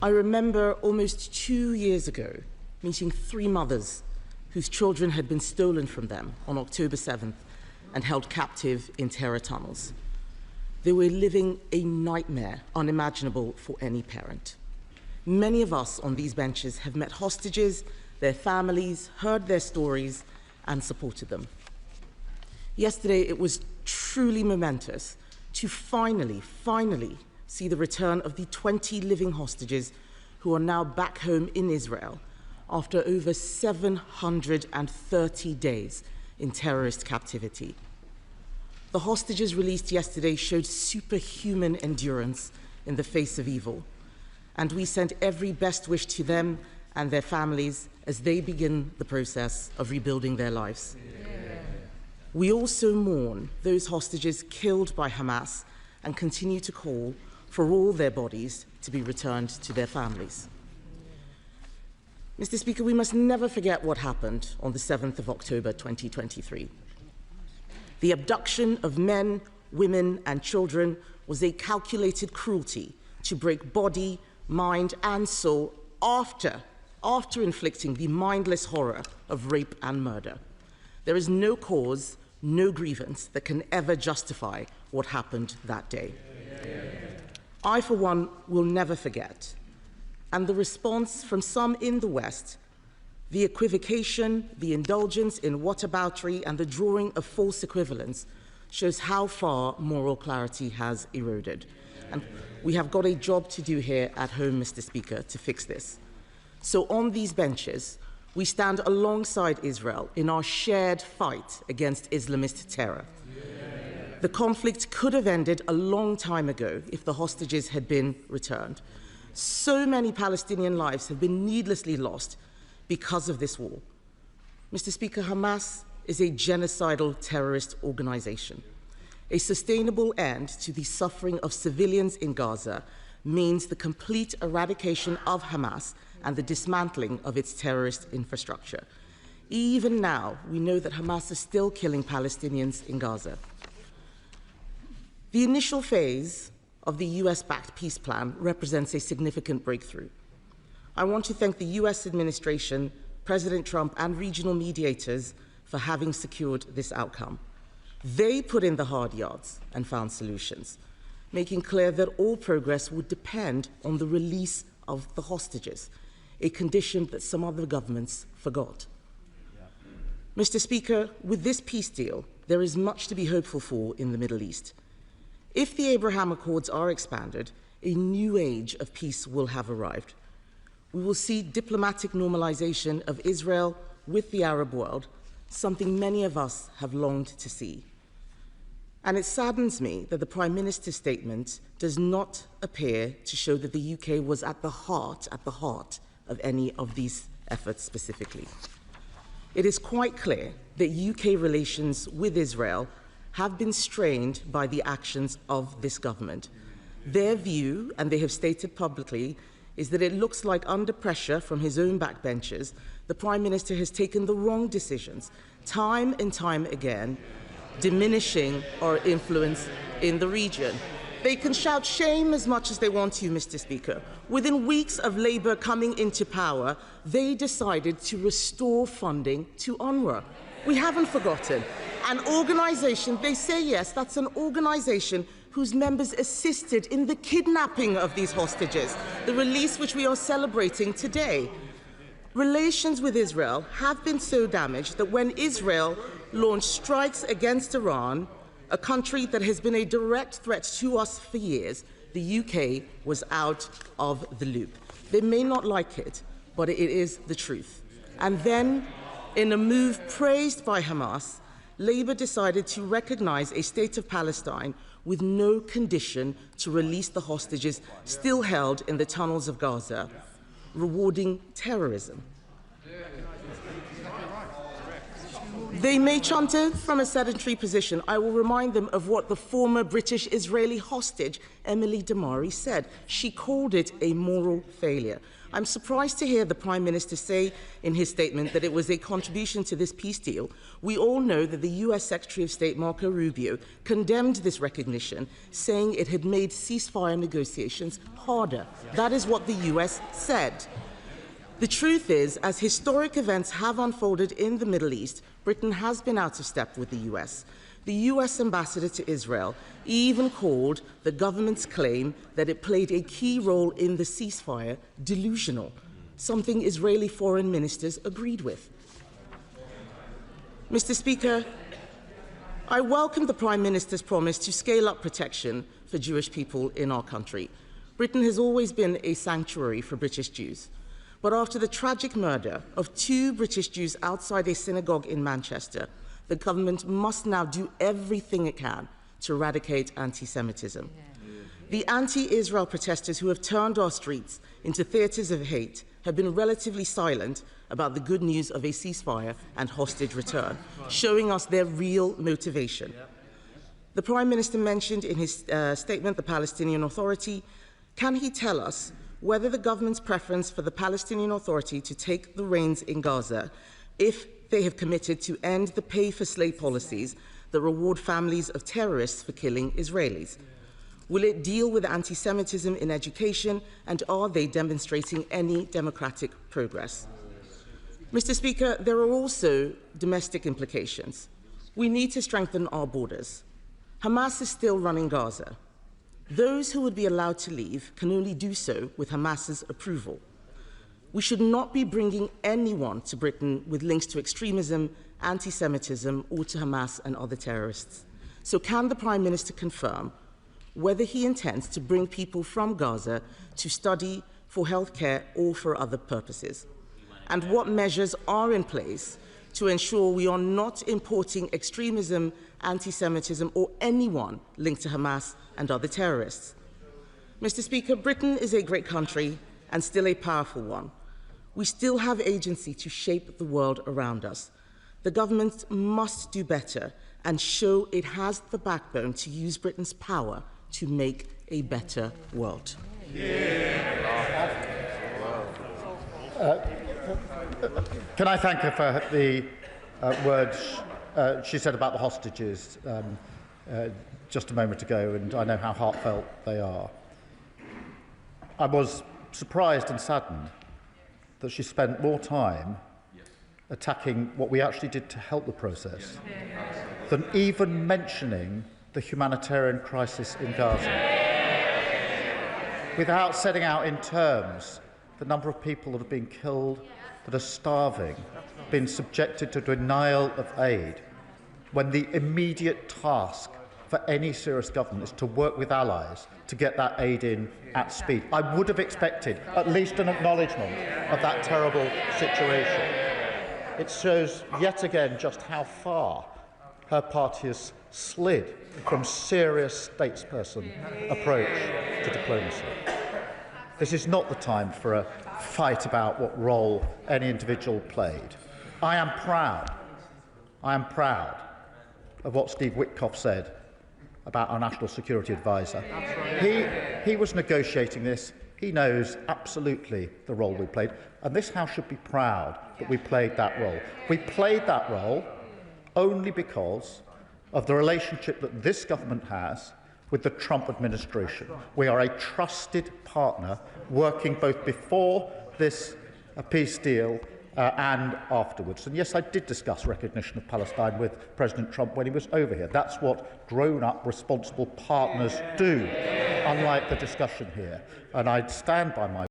I remember almost 2 years ago meeting 3 mothers whose children had been stolen from them on October 7th and held captive in terror tunnels. They were living a nightmare unimaginable for any parent. Many of us on these benches have met hostages, their families, heard their stories, and supported them. Yesterday, it was truly momentous to finally see the return of the 20 living hostages who are now back home in Israel after over 730 days in terrorist captivity. The hostages released yesterday showed superhuman endurance in the face of evil, and we send every best wish to them and their families as they begin the process of rebuilding their lives. Yeah. We also mourn those hostages killed by Hamas and continue to call for all their bodies to be returned to their families. Mr. Speaker, we must never forget what happened on the 7th of October 2023. The abduction of men, women, and children was a calculated cruelty to break body, mind, and soul after inflicting the mindless horror of rape and murder. There is no cause, no grievance that can ever justify what happened that day. I, for one, will never forget. And the response from some in the West, the equivocation, the indulgence in whataboutery, and the drawing of false equivalence shows how far moral clarity has eroded. And we have got a job to do here at home, Mr. Speaker, to fix this. So on these benches, we stand alongside Israel in our shared fight against Islamist terror. The conflict could have ended a long time ago if the hostages had been returned. So many Palestinian lives have been needlessly lost because of this war. Mr. Speaker, Hamas is a genocidal terrorist organization. A sustainable end to the suffering of civilians in Gaza means the complete eradication of Hamas and the dismantling of its terrorist infrastructure. Even now, we know that Hamas is still killing Palestinians in Gaza. The initial phase of the US-backed peace plan represents a significant breakthrough. I want to thank the US administration, President Trump, and regional mediators for having secured this outcome. They put in the hard yards and found solutions, making clear that all progress would depend on the release of the hostages, a condition that some other governments forgot. Mr. Speaker, with this peace deal, there is much to be hopeful for in the Middle East. If the Abraham Accords are expanded, a new age of peace will have arrived. We will see diplomatic normalization of Israel with the Arab world, something many of us have longed to see. And it saddens me that the Prime Minister's statement does not appear to show that the UK was at the heart of any of these efforts specifically. It is quite clear that UK relations with Israel have been strained by the actions of this government. Their view, and they have stated publicly, is that it looks like under pressure from his own backbenchers, the Prime Minister has taken the wrong decisions, time and time again, diminishing our influence in the region. They can shout shame as much as they want to, Mr. Speaker. Within weeks of Labour coming into power, they decided to restore funding to UNRWA. We haven't forgotten. An organisation, they say yes, that's an organisation whose members assisted in the kidnapping of these hostages, the release which we are celebrating today. Relations with Israel have been so damaged that when Israel launched strikes against Iran, a country that has been a direct threat to us for years, the UK was out of the loop. They may not like it, but it is the truth. And then, in a move praised by Hamas, Labour decided to recognise a state of Palestine with no condition to release the hostages still held in the tunnels of Gaza, rewarding terrorism. They may chant it from a sedentary position. I will remind them of what the former British-Israeli hostage, Emily Damari, said. She called it a moral failure. I'm surprised to hear the Prime Minister say in his statement that it was a contribution to this peace deal. We all know that the US Secretary of State Marco Rubio condemned this recognition, saying it had made ceasefire negotiations harder. That is what the US said. The truth is, as historic events have unfolded in the Middle East, Britain has been out of step with the US. The US ambassador to Israel even called the government's claim that it played a key role in the ceasefire delusional, something Israeli foreign ministers agreed with. Mr. Speaker, I welcome the Prime Minister's promise to scale up protection for Jewish people in our country. Britain has always been a sanctuary for British Jews. But after the tragic murder of 2 British Jews outside a synagogue in Manchester, the government must now do everything it can to eradicate anti-Semitism. The anti-Israel protesters who have turned our streets into theatres of hate have been relatively silent about the good news of a ceasefire and hostage return, showing us their real motivation. The Prime Minister mentioned in his statement the Palestinian Authority. Can he tell us whether the government's preference for the Palestinian Authority to take the reins in Gaza, if they have committed to end the pay-for-slay policies that reward families of terrorists for killing Israelis? Will it deal with anti-Semitism in education, and are they demonstrating any democratic progress? Mr. Speaker, there are also domestic implications. We need to strengthen our borders. Hamas is still running Gaza. Those who would be allowed to leave can only do so with Hamas's approval. We should not be bringing anyone to Britain with links to extremism, anti-Semitism, or to Hamas and other terrorists. So can the Prime Minister confirm whether he intends to bring people from Gaza to study, for healthcare, or for other purposes? And what measures are in place to ensure we are not importing extremism, anti-Semitism, or anyone linked to Hamas and other terrorists? Mr. Speaker, Britain is a great country and still a powerful one. We still have agency to shape the world around us. The government must do better and show it has the backbone to use Britain's power to make a better world. Can I thank her for the words she said about the hostages just a moment ago, and I know how heartfelt they are. I was surprised and saddened that she spent more time attacking what we actually did to help the process than even mentioning the humanitarian crisis in Gaza, without setting out in terms the number of people that have been killed, that are starving, been subjected to denial of aid, when the immediate task for any serious government is to work with allies to get that aid in at speed. I would have expected at least an acknowledgement of that terrible situation. It shows yet again just how far her party has slid from serious statesperson approach to diplomacy. This is not the time for a fight about what role any individual played. I am proud of what Steve Witkoff said about our National Security Advisor. He was negotiating this. He knows absolutely the role we played, and this House should be proud that we played that role. We played that role only because of the relationship that this government has with the Trump administration. We are a trusted partner working both before this peace deal and afterwards. And yes, I did discuss recognition of Palestine with President Trump when he was over here. That's what grown-up, responsible partners do, unlike the discussion here. And I'd stand by my